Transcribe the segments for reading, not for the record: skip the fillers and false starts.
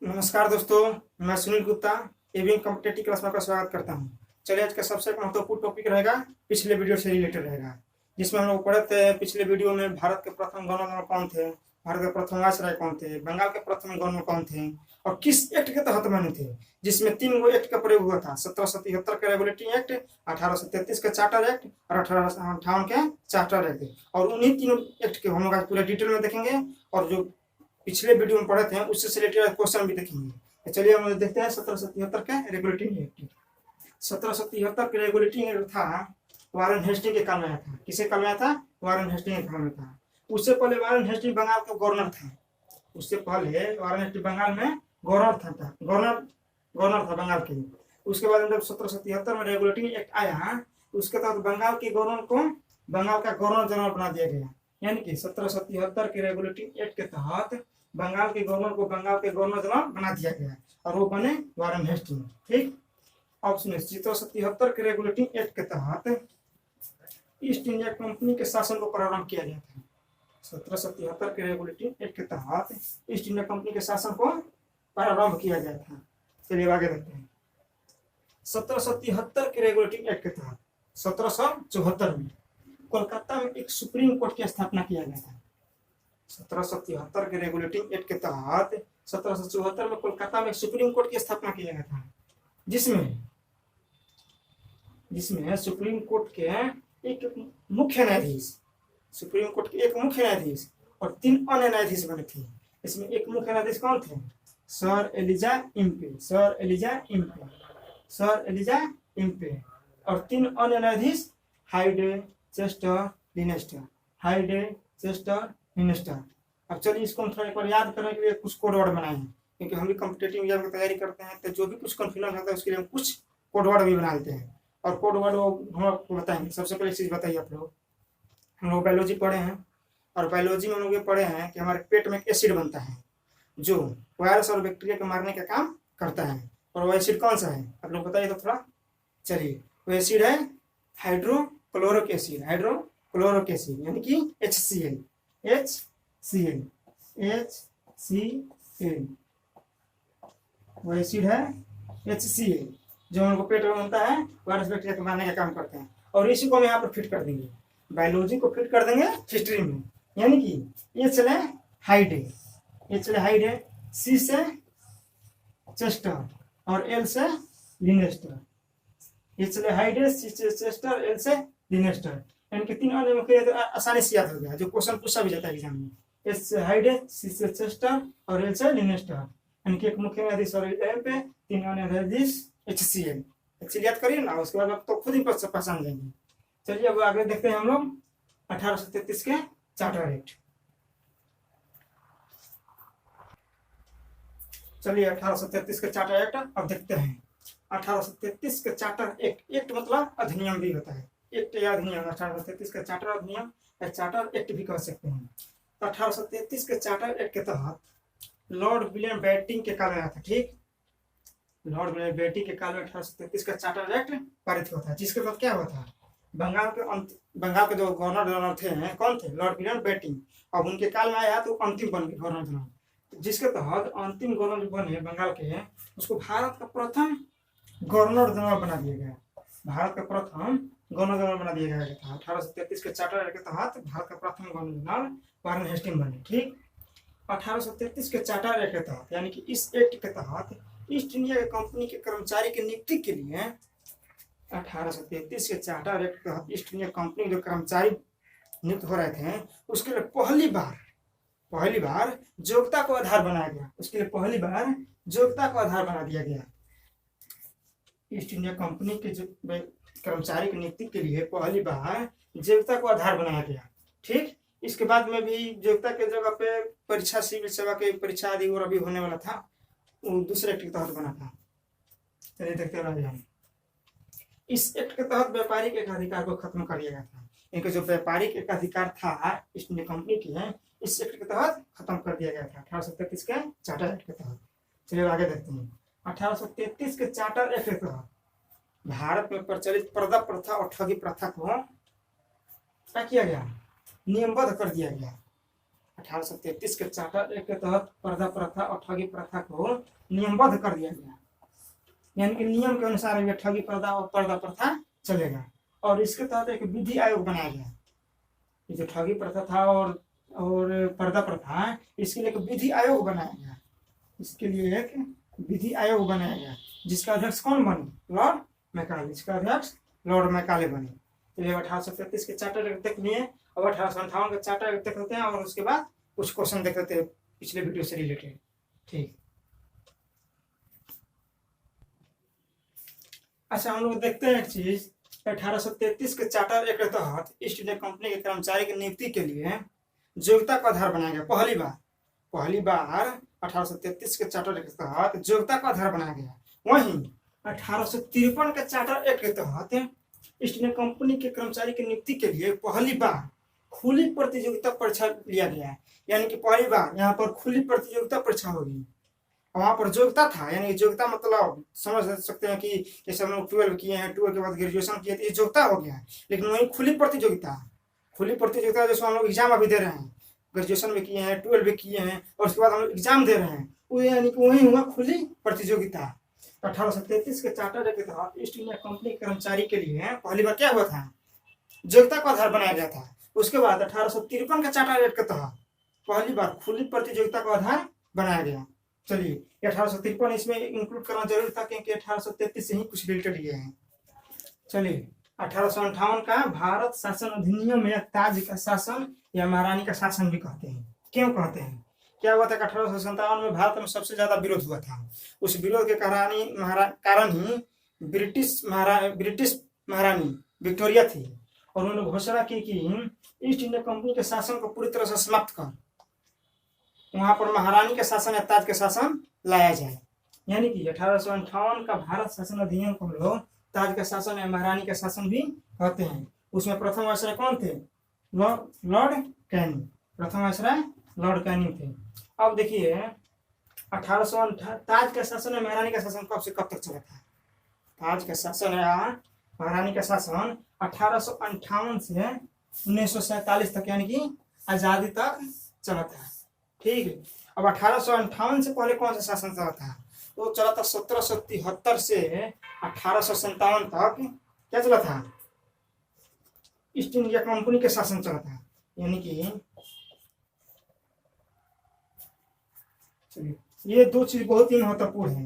नमस्कार दोस्तों, मैं सुनील गुप्ता एविंग कॉम्पिटेटिव क्लास में आपका स्वागत करता हूं। चलिए, आज का सबसे महत्वपूर्ण टॉपिक रहेगा, पिछले वीडियो से रिलेटेड रहेगा, जिसमें हम लोग पढ़े थे पिछले वीडियो में भारत के प्रथम गवर्नर कौन थे, भारत के प्रथम वायसराय कौन थे, बंगाल के प्रथम गवर्नर कौन थे और किस एक्ट के तहत बने थे, जिसमें 3 गो एक्ट का प्रयोग हुआ था। 1777 के रेगुलेटिंग एक्ट, 1833 के चार्टर एक्ट और 1858 के चार्टर एक्ट। और उन्हीं तीनों एक्ट के हम लोग आज पूरा डिटेल में देखेंगे और जो पिछले वीडियो में पढ़े थे उससे रिलेटेड क्वेश्चन भी देखेंगे। तो चलिए हम देखते हैं 1777 के रेगुलेटिंग एक्ट। 1777 के रेगुलेटिंग एक्ट था वारेन हेस्टिंग के काल में आया था। किसे काल में आया था? वारेन हेस्टिंग के काल में था। उससे पहले वारेन हेस्टिंग बंगाल का गवर्नर था। उससे पहले वारेन हेस्टिंग बंगाल में गवर्नर था गवर्नर था बंगाल के। उसके बाद जब 1777 में रेगुलेटिंग एक्ट आया, उसके तहत बंगाल के गवर्नर को बंगाल का गवर्नर जनरल बना दिया गया। यानी कि 1777 के रेगुलेटिंग एक्ट के तहत बंगाल के गवर्नर को बंगाल के गवर्नर जनरल बना दिया गया और वो बने वारेन हेस्टिंग। ठीक, अब सुनिए, 1777 के रेगुलेटिंग एक्ट के तहत ईस्ट इंडिया कंपनी के शासन को प्रारंभ किया गया था। 1777 के रेगुलेटिंग एक्ट के तहत ईस्ट इंडिया कंपनी के शासन को प्रारंभ किया गया था। चलिए आगे देखते हैं। 1777 के रेगुलेटिंग एक्ट के तहत 1774 में कोलकाता में एक सुप्रीम कोर्ट की स्थापना किया गया था। 1777 के रेगुलेटिंग एक्ट के तहत 1774 में कोलकाता में सुप्रीम कोर्ट की स्थापना किया गया था, जिसमें सुप्रीम कोर्ट के एक मुख्य न्यायाधीश, सुप्रीम कोर्ट के एक मुख्य न्यायाधीश और 3 अन्य न्यायाधीश बने थे। इसमें एक मुख्य न्यायाधीश कौन थे? सर एलिजा इम्पे और 3 अन्य न्यायाधीश हाइडे, चेस्टर, लिनेस्टर। अब चलिए इसको हम थोड़ा एक बार याद करने के लिए कुछ कोड वर्ड बनाए हैं, क्योंकि हम भी कॉम्पिटेटिव एग्जाम की तैयारी करते हैं तो जो भी कुछ कंफ्यूजन होता है उसके लिए हम कुछ कोड वर्ड भी बना लेते हैं। और कोड वर्ड वो हम आपको बताएंगे। सबसे पहले चीज़ बताइए, हम लोग बायोलॉजी पढ़े हैं और बायोलॉजी में हम लोग ये पढ़े हैं कि हमारे पेट में एक एसिड बनता है जो वायरस और बैक्टीरिया को मारने का काम करता है। और वो एसिड कौन सा है आप लोग बताइए तो थोड़ा। चलिए, वो एसिड है हाइड्रोक्लोरिक एसिड, यानी कि HCl। वो एसिड है HCl, जो हमको पेट में बनता है, वायरस बैक्टीरिया को मारने का काम करते हैं। और इसी को हम यहाँ पर फिट कर देंगे, बायोलॉजी को फिट कर देंगे हिस्ट्री में। यानी कि H ले हाइडे, C से चेस्टर और L से लिनेस्टर। H ले हाइडे, C से चेस्टर, L से लिनेस्टर। यानी 3 अन्य मुख्य तो आसानी से याद हो गया, जो क्वेश्चन पूछा भी जाता है एग्जाम में। H से हाइडे, C से चेस्टर और L से लिनेस्टर। यानी कि एक मुख्य न्यायाधीश और पे 3 अन्य न्यायाधीश HCl याद करिए ना, उसके बाद आप तो खुद ही पहचान जाएंगे। चलिए अब आगे देखते हैं हम लोग 1833 के चार्टर एक्ट। चलिए 1833 के चार्टर एक्ट अब देखते हैं। 1833 के चार्टर एक्ट मतलब अधिनियम भी होता है, एक्ट या अधिनियम। 1833 का चार्टर अधिनियम या चार्टर एक्ट भी कह सकते हैं। 1833 के चार्टर एक्ट के तहत लॉर्ड विलियम बेंटिंक के काल में आया था। ठीक, लॉर्ड विलियम बेंटिंक के काल में 1833 का चार्टर एक्ट पारित हुआ था, जिसके बाद क्या हुआ था, बंगाल के जो गवर्नर जनरल थे कौन थे? Lord William Bentinck. अब उनके काल में आया तो अंतिम बन गए गवर्नर जनरल, जिसके तहत अंतिम गवर्नर बने बंगाल के, उसको भारत का प्रथम गवर्नर जनरल बना दिया गया। भारत का प्रथम गवर्नर जनरल बना दिया गया था। 1833 के चार्टर के तहत भारत का प्रथम गवर्नर जनरल वारेन हेस्टिंग बने। ठीक, 1833 के चार्टर एक्ट के तहत, यानी कि इस एक्ट के तहत ईस्ट इंडिया कंपनी के कर्मचारी की नियुक्ति के लिए 1833 के चार्टर एक्ट के तहत ईस्ट इंडिया कंपनी के जो कर्मचारी नियुक्त हो रहे थे, उसके लिए पहली बार योग्यता को आधार बनाया गया। उसके लिए पहली बार योग्यता को आधार बना दिया गया। ईस्ट इंडिया कंपनी के जो कर्मचारी की नियुक्ति के लिए पहली बार योग्यता को आधार बनाया गया। ठीक, इसके बाद में भी योग्यता के जगह पे परीक्षा, सिविल सेवा की परीक्षा आदि और अभी होने वाला था, वो दूसरे एक्ट के तहत बना था। चलिए देखते हैं। इस एक्ट के तहत व्यापारिक एकाधिकार को खत्म कर दिया गया था। इनका जो व्यापारिक एकाधिकार था ईस्ट इंडिया कंपनी की है, इस एक्ट के तहत खत्म कर दिया गया था 1833 के चार्टर एक्ट के तहत। चलिए आगे देखते हैं। 1833 के चार्टर एक्ट के तहत भारत में प्रचलित पर्दा प्रथा और ठगी प्रथा को क्या किया गया? नियमबद्ध कर दिया गया। 1833 के चार्टर एक्ट के तहत पर्दा प्रथा और ठगी प्रथा को नियमबद्ध कर दिया गया, यानी कि नियम के अनुसार ये ठगी पर्दा और पर्दा प्रथा चलेगा। और इसके तहत एक विधि आयोग बनाया गया। ये जो ठगी प्रथा था और पर्दा प्रथा, इसके लिए एक विधि आयोग बनाया गया। इसके लिए एक विधि आयोग बनाया गया जिसका अध्यक्ष कौन बने? Lord Macaulay. इसका अध्यक्ष लॉर्ड मैकाले बने। तो 1833 के चार्टर एक्ट देख लिए। अब 1858 के चार्टर एक्ट देख लेते हैं और उसके बाद कुछ क्वेश्चन देख लेते हैं पिछले वीडियो से रिलेटेड। ठीक, अच्छा हम लोग देखते हैं एक चीज। 1833 के चार्टर एक्ट के तहत ईस्ट इंडिया कंपनी के कर्मचारी की नियुक्ति के लिए योग्यता का आधार बनाया गया। पहली बार 1833 के चार्टर एक्ट के तहत योग्यता का आधार बनाया गया। वहीं 1853 के चार्टर एक्ट के तहत ईस्ट इंडिया कंपनी के कर्मचारी की नियुक्ति के लिए पहली बार खुली प्रतियोगिता परीक्षा लिया गया है। यानी कि पहली बार यहाँ पर खुली प्रतियोगिता परीक्षा होगी। वहां पर योग्यता था, यानी योग्यता मतलब समझ सकते हैं कि जैसे हम लोग 12 किए हैं, 12 के बाद ग्रेजुएशन किए, तो ये योग्यता हो गया है। लेकिन वही खुली प्रतियोगिता जैसे हम लोग एग्जाम अभी दे रहे हैं, ग्रेजुएशन में किए हैं, 12 में किए हैं और उसके बाद हम लोग एग्जाम दे रहे हैं, वो यानी कि वही हुआ खुली प्रतियोगिता। 1833 के चार्टर के तहत ईस्ट इंडिया कंपनी के कर्मचारी के लिए पहली बार क्या हुआ था? योग्यता का आधार बनाया गया था। उसके बाद 1853 के चार्टर एक्ट के तहत पहली बार खुली प्रतियोगिता का आधार बनाया गया। चलिए, 1853 इसमें इंक्लूड करना जरूरी था क्योंकि 1833 से ही कुछ रिलेटेड ये है। चलिए, 1858 का भारत शासन अधिनियम या ताज का शासन या महारानी का शासन भी कहते हैं। क्यों कहते हैं? क्या हुआ था कि 1857 में भारत में सबसे ज्यादा विरोध हुआ था। उस विरोध के कारण ही ब्रिटिश महारानी विक्टोरिया थी और उन्होंने घोषणा की कि ईस्ट इंडिया कंपनी के शासन को पूरी तरह से समाप्त कर वहां पर महारानी के शासन या ताज के शासन लाया जाए। यानी कि 1858 का भारत शासन अधिनियम को हम लोग ताज का शासन या महारानी का शासन भी कहते हैं। उसमें प्रथम वायसराय कौन थे? Lord Canning. प्रथम वायसराय लॉर्ड कैनिंग थे। अब देखिए, 1858 ताज का शासन या महारानी का शासन कब से कब तक चला था? ताज का शासन या महारानी का शासन 1858 से 1947 तक, यानी कि आजादी तक चला था। ठीक है। अब 1858 से पहले कौन सा शासन चला था? तो चला था 1773 से 1857 तक। क्या चला था? ईस्ट इंडिया कंपनी के शासन चला था। यानी कि ये दो चीज बहुत ही महत्वपूर्ण है।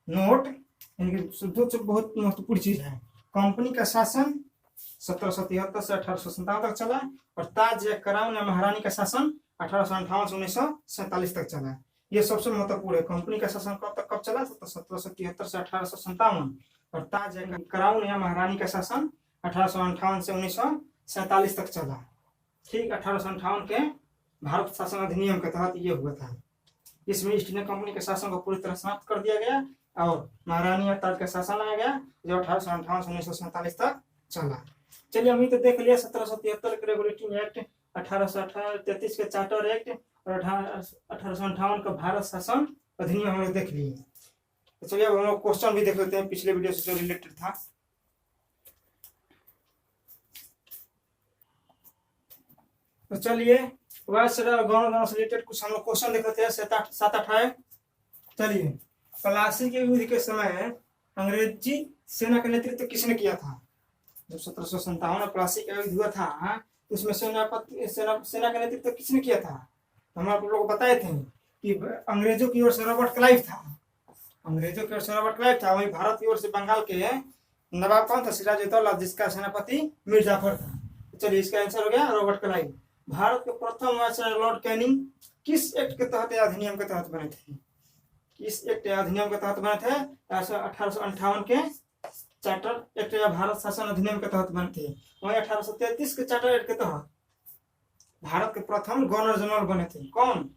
नोट, यानी कि दो चीज बहुत महत्वपूर्ण चीज है। कंपनी का शासन 1773 से 1857 तक चला और ताज या क्राउन या महारानी का शासन 1858 से 1947 तक चला। ये सबसे महत्वपूर्ण है। कंपनी का शासन कब चला? 1773 से 1857 और ताज या क्राउन या महारानी का शासन 1858 से 1947 तक चला। ठीक, 1858 के भारत शासन अधिनियम के तहत ये हुआ था। इसमें ईस्ट इंडिया कंपनी के शासन को पूरी तरह समाप्त कर दिया गया और महारानी और ताज का शासन लाया गया जो 1858 से 1947 तक चला। चलिए, अभी तो देख लिया 1773 के रेगुलेटिंग एक्ट, 1833 के चार्टर एक्ट और 1858 का भारत शासन अधिनियम हम लोग देख लिए। तो चलिए अब हम लोग क्वेश्चन भी देख लेते हैं पिछले वीडियो से जो रिलेटेड था। तो चलिए, गौरव से रिलेटेड कुछ हम लोग क्वेश्चन देख लेते हैं। 7-8 है। चलिए, प्लासी के युद्ध के समय अंग्रेजी सेना का नेतृत्व किसने किया था? जब 1757 में प्लासी का युद्ध हुआ था तो उसमें सेना का नेतृत्व किसने किया था? हम आप लोगों को बताए थे कि अंग्रेजों की ओर से रॉबर्ट क्लाइव था। अंग्रेजों की ओर से रॉबर्ट क्लाइव था। वहीं भारत की ओर से बंगाल के नवाब कौन था? सिराजुद्दौला, जिसका सेनापति मीर जाफर था। चलिए, इसका आंसर हो गया रॉबर्ट क्लाइव। भारत के प्रथम वायसराय लॉर्ड कैनिंग किस एक्ट के तहत या अधिनियम के तहत बने थे? किस एक्ट या अधिनियम के तहत बने थे? 1858 के चार्टर एक्ट या भारत शासन अधिनियम के तहत बने थे। वहीं 1833 के चार्टर एक्ट के तहत भारत के प्रथम गवर्नर जनरल बने थे। कौन?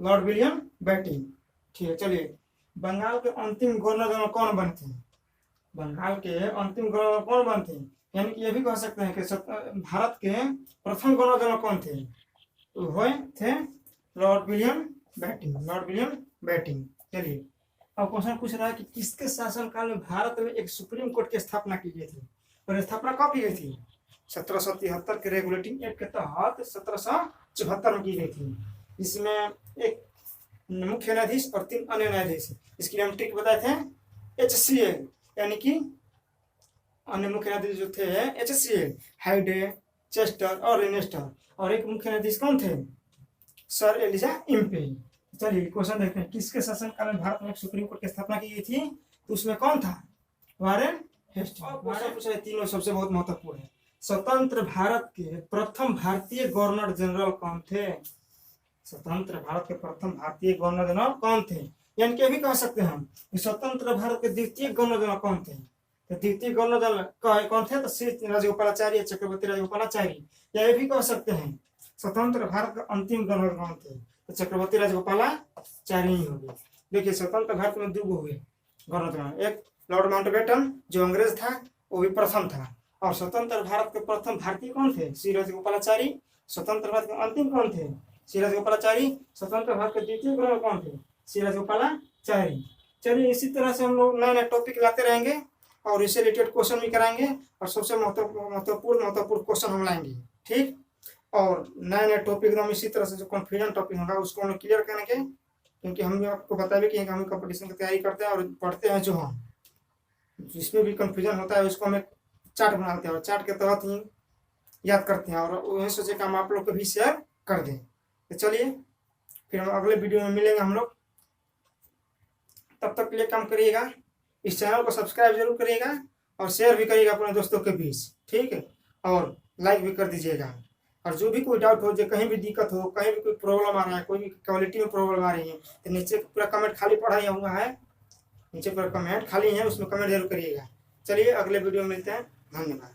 Lord William Bentinck. ठीक है। चलिए, बंगाल के अंतिम गवर्नर जनरल कौन बने थे? बंगाल के अंतिम गवर्नर कौन बने थे? यानी कि ये भी कह सकते हैं कि भारत के प्रथम गवर्नर जनरल कौन थे? तो हुए थे लॉर्ड विलियम बेंटिंक। चलिए, अब क्वेश्चन पूछ रहा है कि किसके शासनकाल में भारत में एक सुप्रीम कोर्ट की स्थापना की गई थी? और स्थापना कब की गई थी? 1773 के रेगुलेटिंग एक्ट के तहत 1773 1974 में की गई थी। इसमें एक मुख्य न्यायाधीश और 3 अन्य न्यायाधीश। इसकी नाम ट्रिक बताए थे HCL, यानी कि अन्य मुख्य न्यायाधीश जो थे HCL, हाइडे, चेस्टर और लिनेस्टर। और एक मुख्य न्यायाधीश कौन थे? Sir Elijah Impey. चलिए क्वेश्चन देखते हैं, किसके शासनकाल में भारत में सुप्रीम कोर्ट की स्थापना की गई थी? तो उसमें कौन था? Warren Hastings. तीनों सबसे बहुत महत्वपूर्ण है। स्वतंत्र भारत के प्रथम भारतीय गवर्नर जनरल कौन थे? स्वतंत्र भारत के प्रथम भारतीय गवर्नर जनरल कौन थे? यानी कि अभी कह सकते हैं हम कि स्वतंत्र भारत के द्वितीय गवर्नर जनरल कौन थे? तो द्वितीय गवर्नर जनरल कौन थे? तो श्री राजगोपालाचारी, चक्रवर्ती राजगोपालाचारी। या ये भी कह सकते हैं स्वतंत्र भारत का अंतिम गवर्नर कौन थे? तो चक्रवर्ती राजगोपालाचारी ही होंगे। देखिए स्वतंत्र भारत में 2 हुए गवर्नर जनरल, एक लॉर्ड माउंटबेटन जो अंग्रेज था, वो भी प्रथम था। और स्वतंत्र भारत के प्रथम भारतीय कौन थे? श्री राजगोपालाचारी। स्वतंत्र भारत के अंतिम कौन थे? श्री राजगोपालाचारी। स्वतंत्र भारत के द्वितीय गवर्नर कौन थे? श्री राजगोपालाचारी। चलिए इसी तरह से हम लोग नए नए टॉपिक लाते रहेंगे और इससे रिलेटेड क्वेश्चन भी कराएंगे और सबसे महत्वपूर्ण क्वेश्चन हम लाएंगे। ठीक, और नए नए टॉपिक एकदम इसी तरह से जो कॉन्फ्यूजन टॉपिक होगा उसको हम क्लियर करेंगे, क्योंकि हम आपको बता भी कि हम कंपटीशन की तैयारी करते हैं और पढ़ते हैं। जो हम जिसमें भी कंफ्यूजन होता है उसको हमें चार्ट बनाते हैं और चार्ट के तहत ही याद करते हैं और वही सोचे कि हम आप लोग को भी शेयर कर दें। तो चलिए फिर हम अगले वीडियो में मिलेंगे हम लोग। तब तक के लिए काम करिएगा, इस चैनल को सब्सक्राइब जरूर करिएगा और शेयर भी करिएगा अपने दोस्तों के बीच। ठीक है, और लाइक भी कर दीजिएगा। और जो भी कोई डाउट हो, जो कहीं भी दिक्कत हो, कहीं भी कोई प्रॉब्लम आ रहा है, कोई भी क्वालिटी में प्रॉब्लम आ रही है, तो नीचे पूरा कमेंट खाली पड़ा हुआ है, नीचे पूरा कमेंट खाली है, उसमें कमेंट जरूर करिएगा। चलिए अगले वीडियो में मिलते हैं। धन्यवाद।